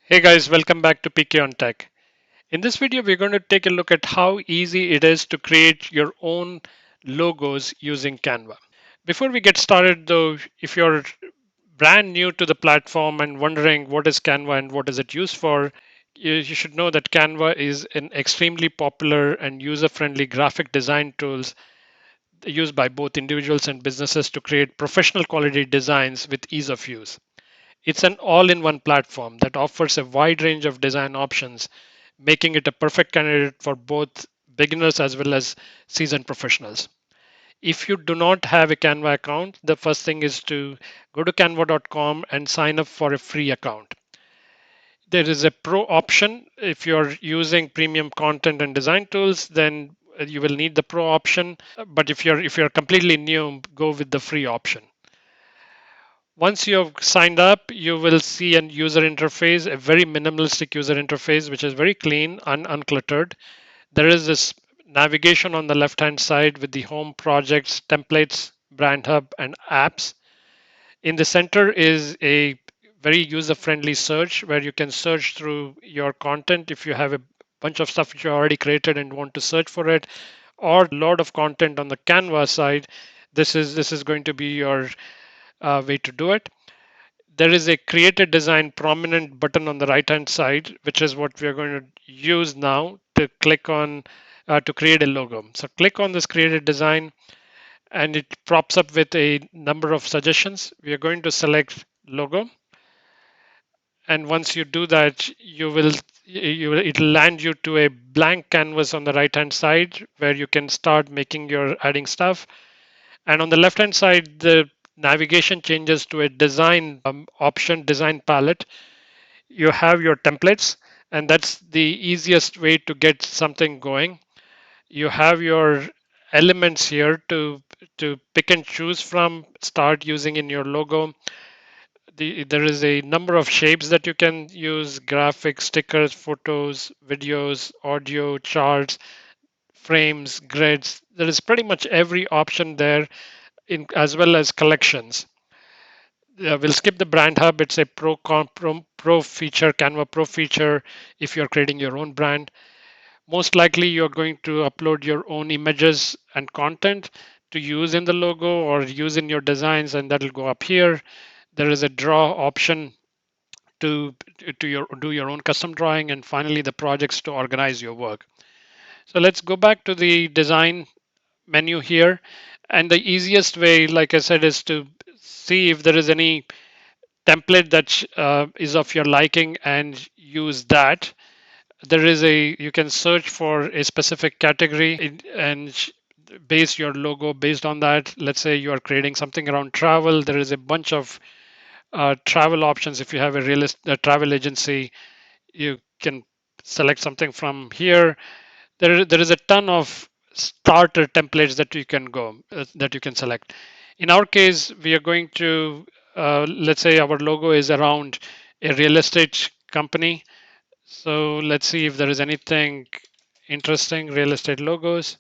Hey guys, welcome back to PK on Tech. In this video, we're going to take a look at how easy it is to create your own logos using Canva. Before we get started though, if you're brand new to the platform and wondering what is Canva and what is it used for, you should know that Canva is an extremely popular and user-friendly graphic design tools used by both individuals and businesses to create professional quality designs with ease of use. It's an all in one platform that offers a wide range of design options, making it a perfect candidate for both beginners as well as seasoned professionals. If you do not have a Canva account, the first thing is to go to canva.com and sign up for a free account. There is a pro option. If you're using premium content and design tools, then you will need the pro option. But if you're completely new, go with the free option. Once you have signed up, you will see a user interface, a very minimalistic user interface, which is very clean and uncluttered. There is this navigation on the left hand side with the home, projects, templates, brand hub, and apps. In the center is a very user friendly search where you can search through your content if you have a bunch of stuff which you already created and want to search for it, or a lot of content on the Canva side. This is going to be your way to do it. There is a create a design prominent button on the right hand side, which is what we are going to use now to click on to create a logo. So click on this create a design and it props up with a number of suggestions. We are going to select logo. And once you do that, it'll land you to a blank canvas on the right hand side where you can start making your adding stuff. And on the left hand side, the navigation changes to a design option, design palette. You have your templates, and that's the easiest way to get something going. You have your elements here to pick and choose from, start using in your logo. There is a number of shapes that you can use: graphics, stickers, photos, videos, audio, charts, frames, grids. There is pretty much every option there, in as well as collections. We'll skip the brand hub. It's a pro feature, Canva Pro feature if you're creating your own brand. Most likely, you're going to upload your own images and content to use in the logo or use in your designs, and that'll go up here. There is a draw option to do your own custom drawing, and finally the projects to organize your work. So let's go back to the design menu here, and the easiest way, like I said, is to see if there is any template that is of your liking and use that. There is a you can search for a specific category and base your logo based on that. Let's say you are creating something around travel. There is a bunch of travel options. If you have a travel agency, you can select something from here. There is a ton of starter templates that you can select. In our case, we are going to let's say our logo is around a real estate company. So let's see if there is anything interesting. Real estate logos.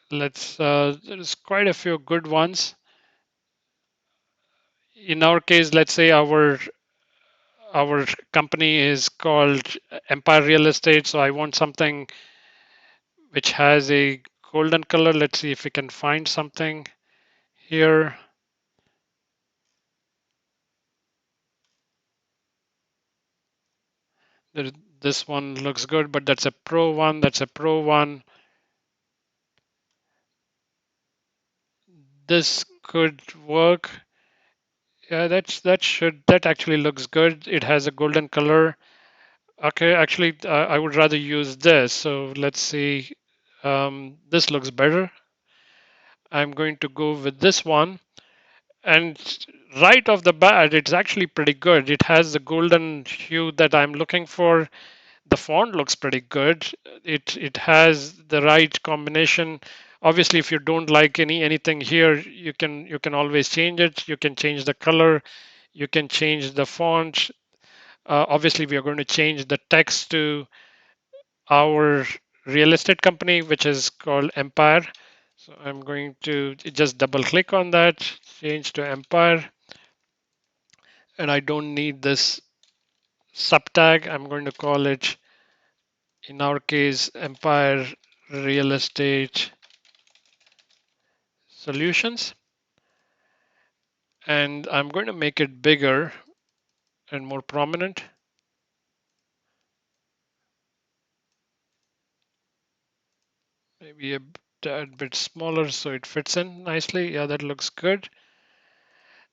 There's quite a few good ones. In our case, let's say our company is called Empire Real Estate. So I want something which has a golden color. Let's see if we can find something here. There, this one looks good, but that's a pro one. That's a pro one. This could work. Yeah, that actually looks good. It has a golden color. Okay, actually, I would rather use this. So let's see. This looks better. I'm going to go with this one. And right off the bat, it's actually pretty good. It has the golden hue that I'm looking for. The font looks pretty good. It has the right combination. Obviously, if you don't like anything here, you can always change it. You can change the color. You can change the font. Obviously, we are going to change the text to our real estate company, which is called Empire. So I'm going to just double click on that, change to Empire. and I don't need this subtag. I'm going to call it, in our case, Empire Real Estate Solutions. And I'm going to make it bigger and more prominent. Maybe a tad bit smaller so it fits in nicely. Yeah, that looks good.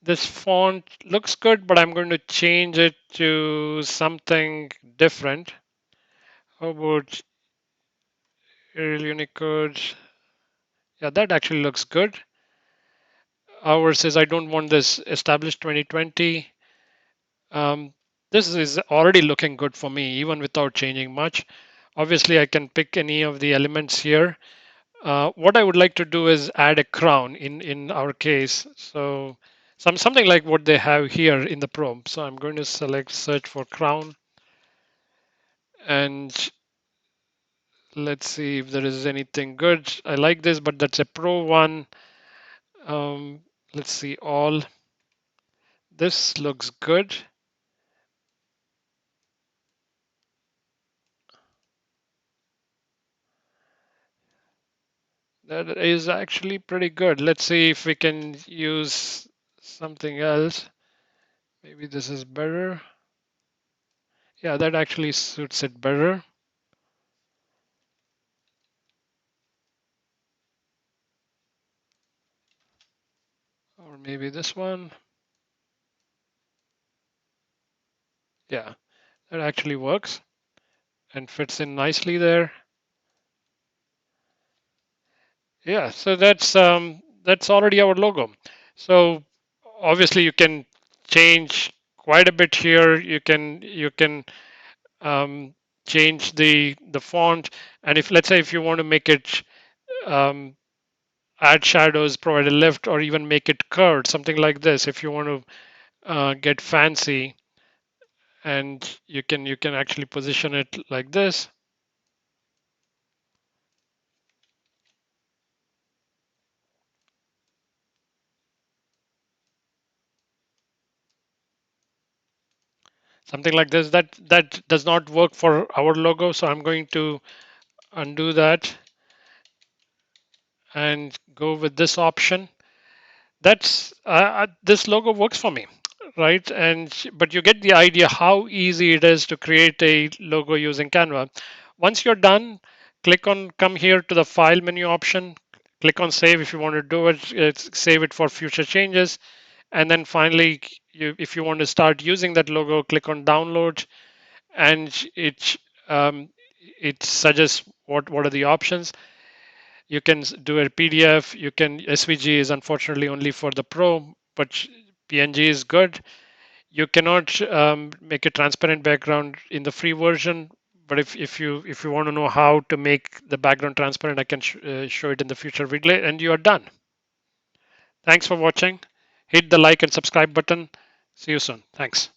This font looks good, but I'm going to change it to something different. How about Arial Unicode? Yeah, that actually looks good. Ours says I don't want this established 2020. Um, this is already looking good for me, even without changing much. Obviously, I can pick any of the elements here. What I would like to do is add a crown in our case. So something like what they have here in the Pro. So I'm going to select search for crown, and let's see if there is anything good. I like this, but that's a Pro one. Um, let's see all. This looks good. That is actually pretty good. Let's see if we can use something else. Maybe this is better. Yeah, that actually suits it better. Or maybe this one. Yeah, that actually works and fits in nicely there. Yeah, so that's already our logo. So obviously you can change quite a bit here. You can um, change the font, and if let's say if you want to make it um, add shadows, provide a lift, or even make it curved, something like this. If you want to get fancy, and you can actually position it like this, something like this. That does not work for our logo, so I'm going to undo that and go with this option. That's this logo works for me, right? And but you get the idea how easy it is to create a logo using Canva. Once you're done, click on come here to the file menu option, click on save if you want to do it, save it for future changes, and then finally if you want to start using that logo, click on download, and it suggests what are the options. You can do a PDF. You can SVG is unfortunately only for the Pro, but PNG is good. You cannot make a transparent background in the free version. But if you want to know how to make the background transparent, I can show it in the future video, and you are done. Thanks for watching. Hit the like and subscribe button. See you soon. Thanks.